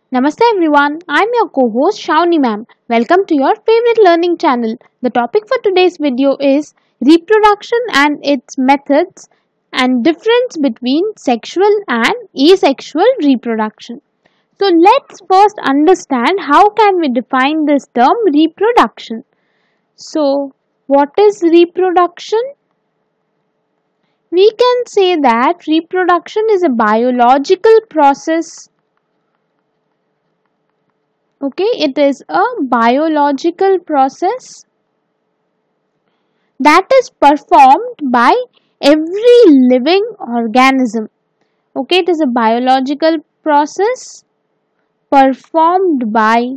Namaste everyone, I'm your co-host Shawnee ma'am. Welcome to your favorite learning channel. The topic for today's video is reproduction and its methods and difference between sexual and asexual reproduction. So let's first understand how can we define this term reproduction. So what is reproduction? We can say that reproduction is a biological process. Okay, it is a biological process that is performed by every living organism. Okay, it is a biological process performed by,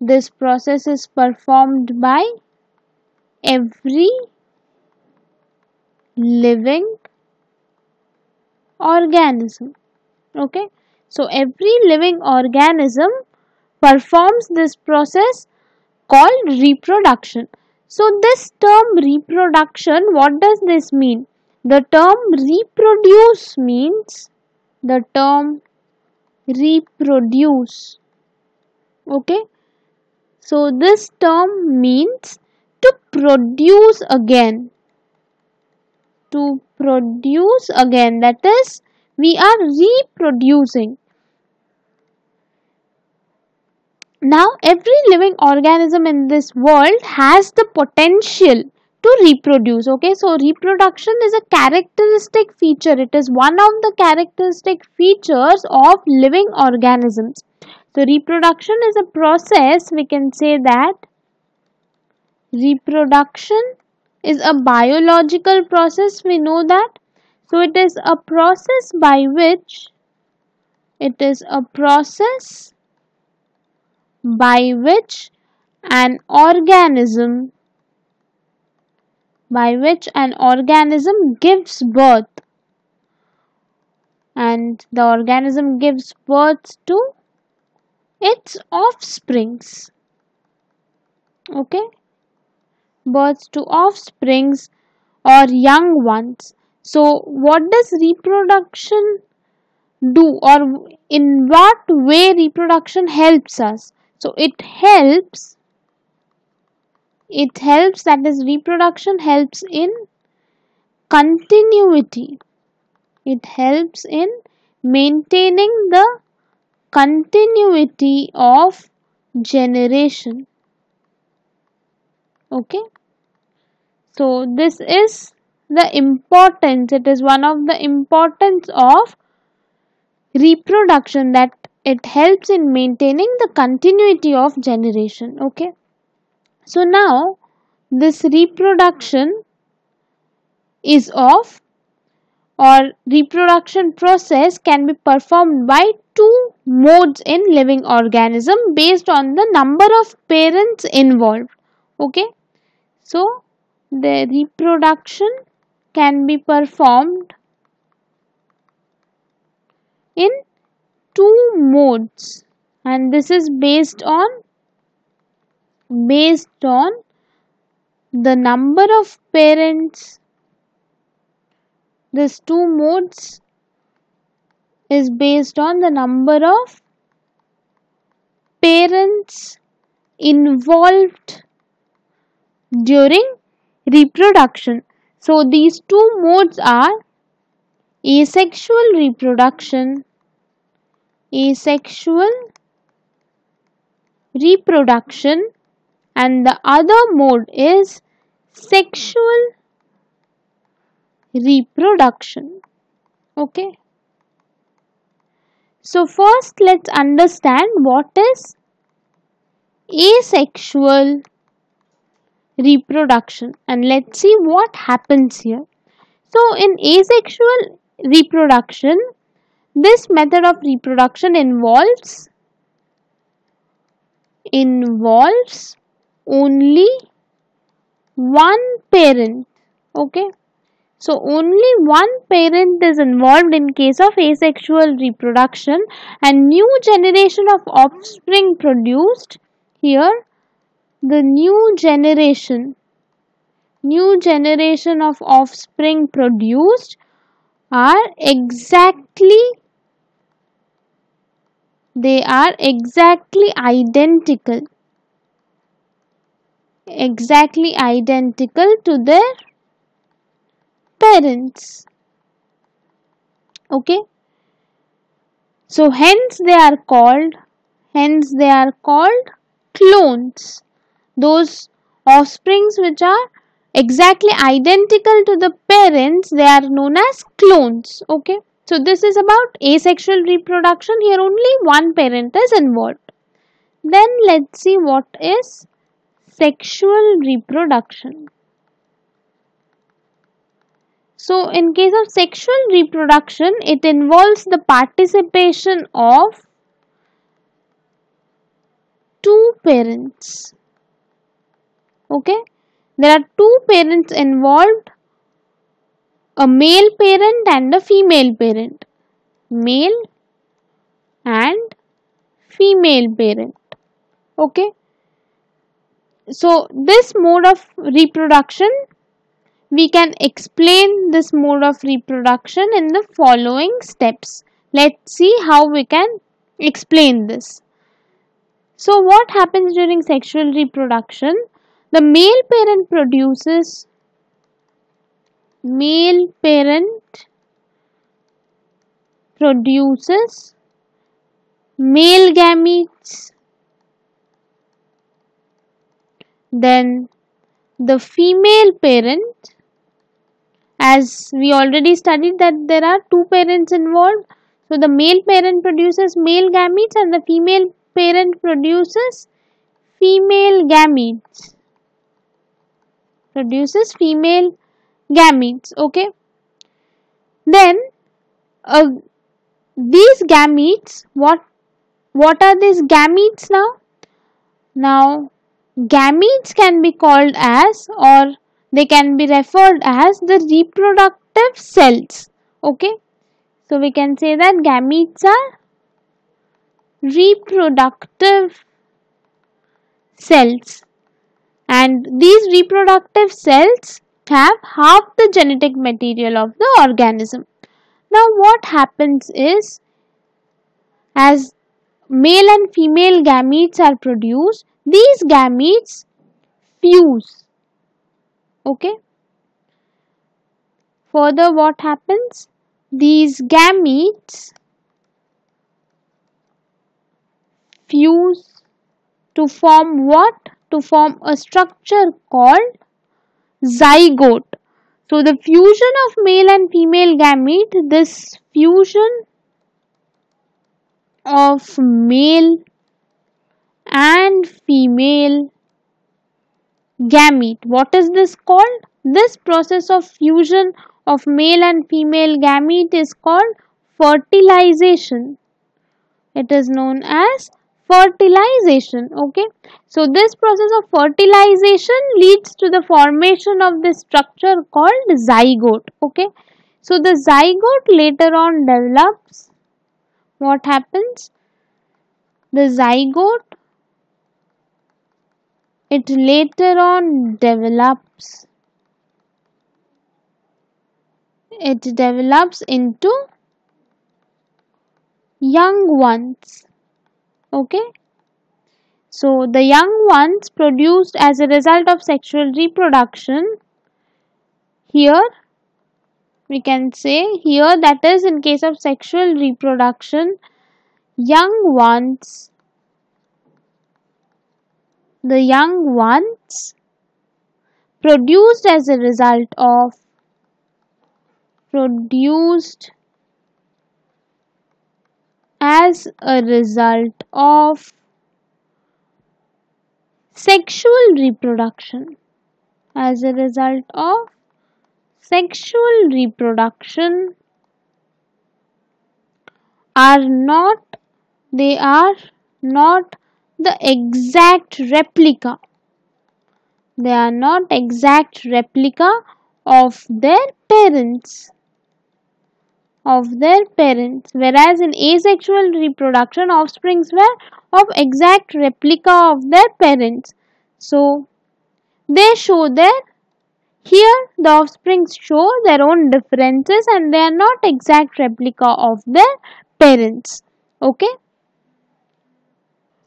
this process is performed by every living organism. Okay, so every living organism performs this process called reproduction. So this term reproduction, what does this mean? The term reproduce means the term reproduce. Okay, so this term means to produce again. To produce again, that is, we are reproducing. Now, every living organism in this world has the potential to reproduce. Okay, so reproduction is a characteristic feature. It is one of the characteristic features of living organisms. So, reproduction is a process, we can say that reproduction is a biological process, we know that. So, it is a process by which an organism gives birth, and the organism gives birth to its offsprings. Okay, birth to offsprings or young ones. So what does reproduction do, or in what way reproduction helps us? So it helps, that is, reproduction helps in continuity. It helps in maintaining the continuity of generation. Okay, so this is the importance, it is one of the importance of reproduction, that it helps in maintaining the continuity of generation. Okay, so now this reproduction is of, or reproduction process can be performed by two modes in living organism based on the number of parents involved. Okay, so the reproduction can be performed in two modes, and this is based on the number of parents. This two modes is based on the number of parents involved during reproduction. So these two modes are asexual reproduction, and the other mode is sexual reproduction. Okay, so first let's understand what is asexual reproduction, and let's see what happens here. So in asexual reproduction, this method of reproduction involves only one parent. Okay, so only one parent is involved in case of asexual reproduction, and new generation of offspring produced here, the new generation of offspring produced are exactly They are exactly identical to their parents. Okay, so hence they are called clones. Those offsprings which are exactly identical to the parents, they are known as clones. Okay, so this is about asexual reproduction. Here only one parent is involved. Then let's see what is sexual reproduction. So in case of sexual reproduction, it involves the participation of two parents. Okay, there are two parents involved, a male parent and a female parent. Male and female parent. Okay, so this mode of reproduction, we can explain this mode of reproduction in the following steps. Let's see how we can explain this. So what happens during sexual reproduction? The male parent produces male gametes. Then the female parent, as we already studied that there are two parents involved, so the male parent produces male gametes and the female parent produces female gametes. Okay, then these gametes, what are these gametes now? Now gametes can be called as, or they can be referred as, the reproductive cells. Okay, so we can say that gametes are reproductive cells, and these reproductive cells have half the genetic material of the organism. Now what happens is, as male and female gametes are produced, these gametes fuse. Okay, further what happens? These gametes fuse to form what? To form a structure called zygote. So the fusion of male and female gamete, this fusion of male and female gamete, what is this called? This process of fusion of male and female gamete is called fertilization. It is known as fertilization. Okay, so this process of fertilization leads to the formation of this structure called zygote. Okay, so the zygote later on develops. What happens? The zygote, it later on develops into young ones. Okay, so the young ones produced as a result of sexual reproduction, here we can say, here that is in case of sexual reproduction, the young ones produced as a result of sexual reproduction, are not the exact replica. They are not exact replica of their parents. Whereas in asexual reproduction, offsprings were of exact replica of their parents. So they show here the offsprings show their own differences and they are not exact replica of their parents. Okay,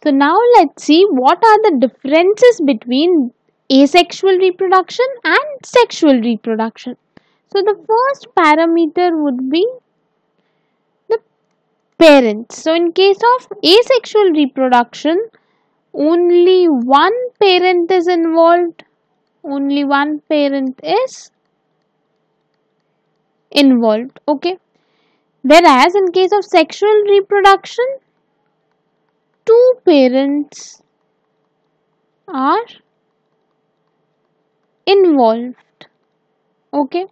So now let's see what are the differences between asexual reproduction and sexual reproduction. So the first parameter would be the parents. So in case of asexual reproduction, only one parent is involved. Only one parent is involved. Okay. Whereas in case of sexual reproduction, two parents are involved. Okay.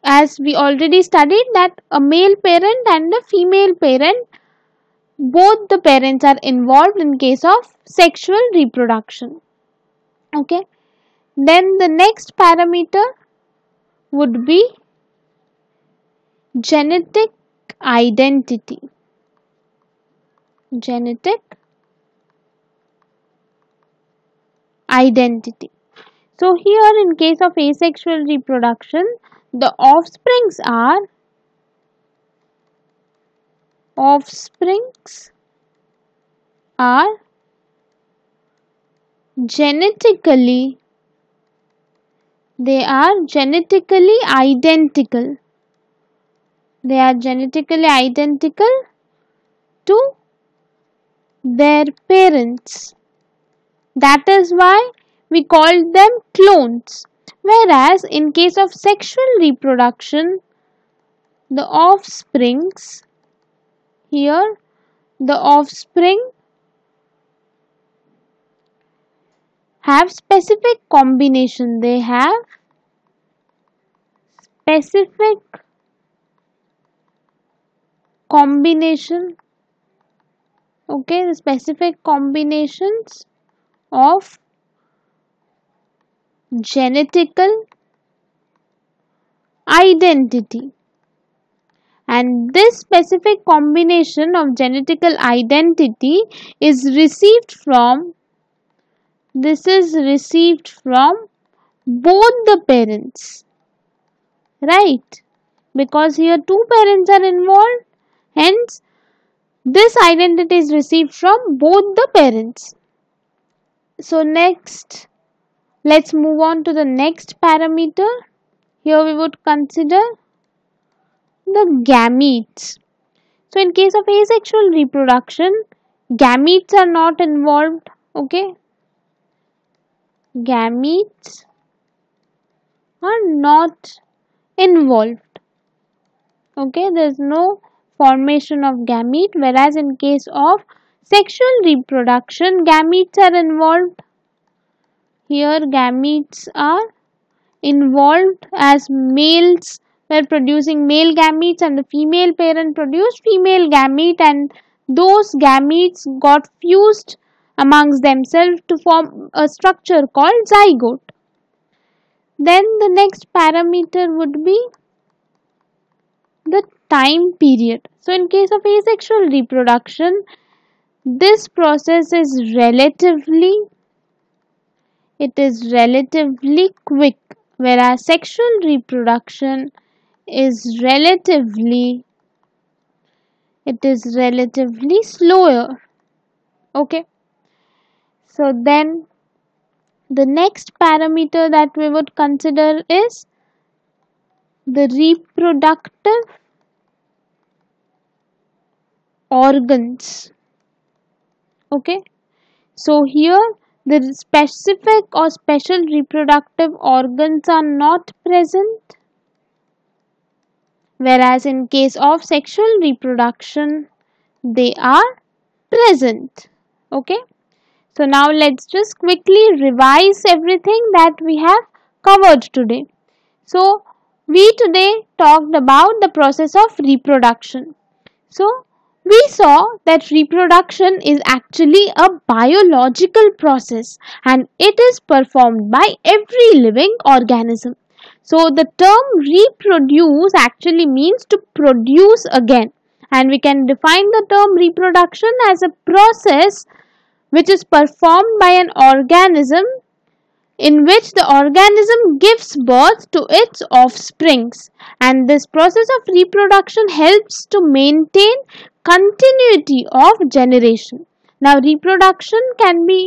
As we already studied that a male parent and a female parent, both the parents are involved in case of sexual reproduction. Okay. Then the next parameter would be genetic identity. Genetic identity. So here in case of asexual reproduction, the offsprings are genetically identical. They are genetically identical to their parents. That is why we call them clones. Whereas in case of sexual reproduction, the offspring have specific combination. They have specific combination. Okay, the specific combinations of genetical identity, and this specific combination of genetical identity is received from both the parents, right? Because here two parents are involved, hence this identity is received from both the parents. So next, let's move on to the next parameter. Here we would consider the gametes. So in case of asexual reproduction, gametes are not involved. Okay, gametes are not involved. Okay, there is no formation of gamete, whereas in case of sexual reproduction, gametes are involved. Here gametes are involved, as males were producing male gametes and the female parent produced female gamete, and those gametes got fused amongst themselves to form a structure called zygote. Then the next parameter would be the time period. So in case of asexual reproduction, this process is relatively quick, whereas sexual reproduction is relatively slower. Okay, so then the next parameter that we would consider is the reproductive organs. Okay, so here the specific or special reproductive organs are not present, whereas in case of sexual reproduction they are present. Okay, so now let's just quickly revise everything that we have covered today. So we today talked about the process of reproduction. So we saw that reproduction is actually a biological process and it is performed by every living organism. So the term reproduce actually means to produce again, and we can define the term reproduction as a process which is performed by an organism in which the organism gives birth to its offsprings, and this process of reproduction helps to maintain continuity of generation. Now reproduction can be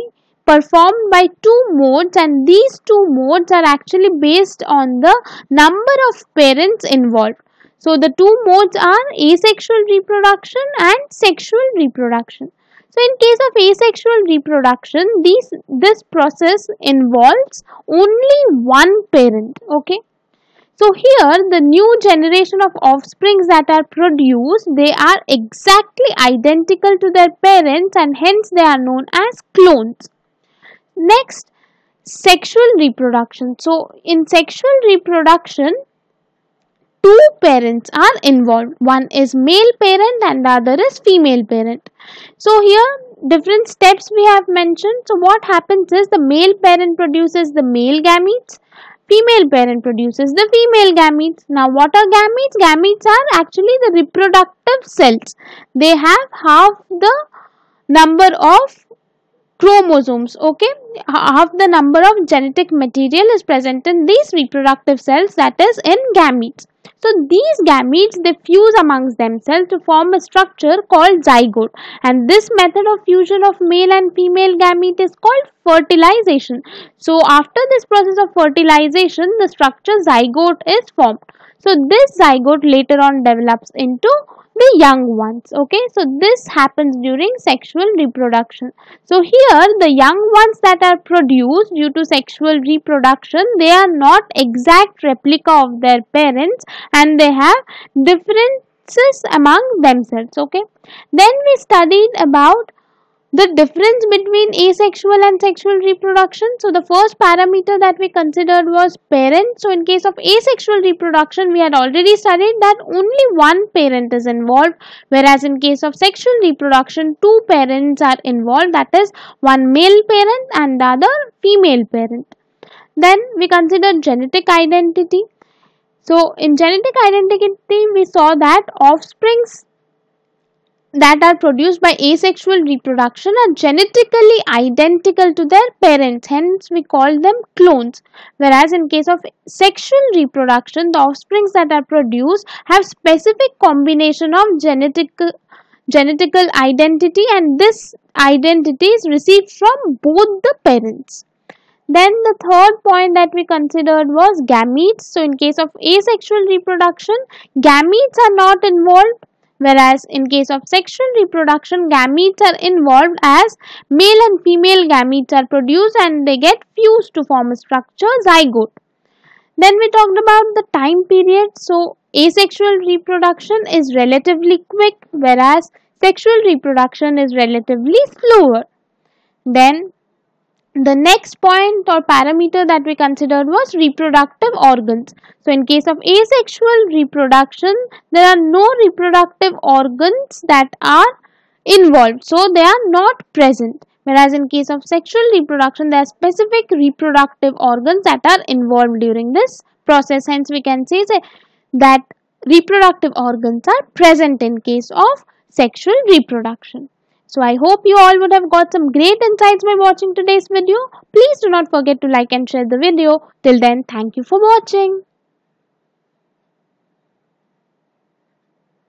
performed by two modes, and these two modes are actually based on the number of parents involved. So the two modes are asexual reproduction and sexual reproduction. So in case of asexual reproduction, this process involves only one parent. Okay. So here the new generation of offsprings that are produced, they are exactly identical to their parents, and hence they are known as clones. Next, sexual reproduction. So in sexual reproduction, two parents are involved. One is male parent and the other is female parent. So here different steps we have mentioned. So what happens is the male parent produces the male gametes, female parent produces the female gametes. Now what are gametes? Gametes are actually the reproductive cells. They have half the number of chromosomes. Okay, half the number of genetic material is present in these reproductive cells, that is in gametes. So these gametes, they fuse amongst themselves to form a structure called zygote, and this method of fusion of male and female gamete is called fertilization. So after this process of fertilization, the structure zygote is formed. So this zygote later on develops into the young ones. Okay, so this happens during sexual reproduction. So here the young ones that are produced due to sexual reproduction, they are not exact replica of their parents, and they have differences among themselves. Okay, then we studied about the difference between asexual and sexual reproduction. So the first parameter that we considered was parent. So in case of asexual reproduction, we had already studied that only one parent is involved, whereas in case of sexual reproduction, two parents are involved, that is one male parent and the other female parent. Then we considered genetic identity. So in genetic identity, we saw that offsprings that are produced by asexual reproduction are genetically identical to their parents, hence we call them clones. Whereas in case of sexual reproduction, the offsprings that are produced have specific combination of genetical identity, and this identity is received from both the parents. Then the third point that we considered was gametes. So in case of asexual reproduction, gametes are not involved, whereas in case of sexual reproduction, gametes are involved, as male and female gametes are produced and they get fused to form a structure zygote. Then we talked about the time period. So asexual reproduction is relatively quick, whereas sexual reproduction is relatively slower. Then the next point or parameter that we considered was reproductive organs. So in case of asexual reproduction, there are no reproductive organs that are involved, so they are not present. Whereas in case of sexual reproduction, there are specific reproductive organs that are involved during this process. Hence we can say that reproductive organs are present in case of sexual reproduction. So I hope you all would have got some great insights by watching today's video. Please do not forget to like and share the video. Till then, thank you for watching.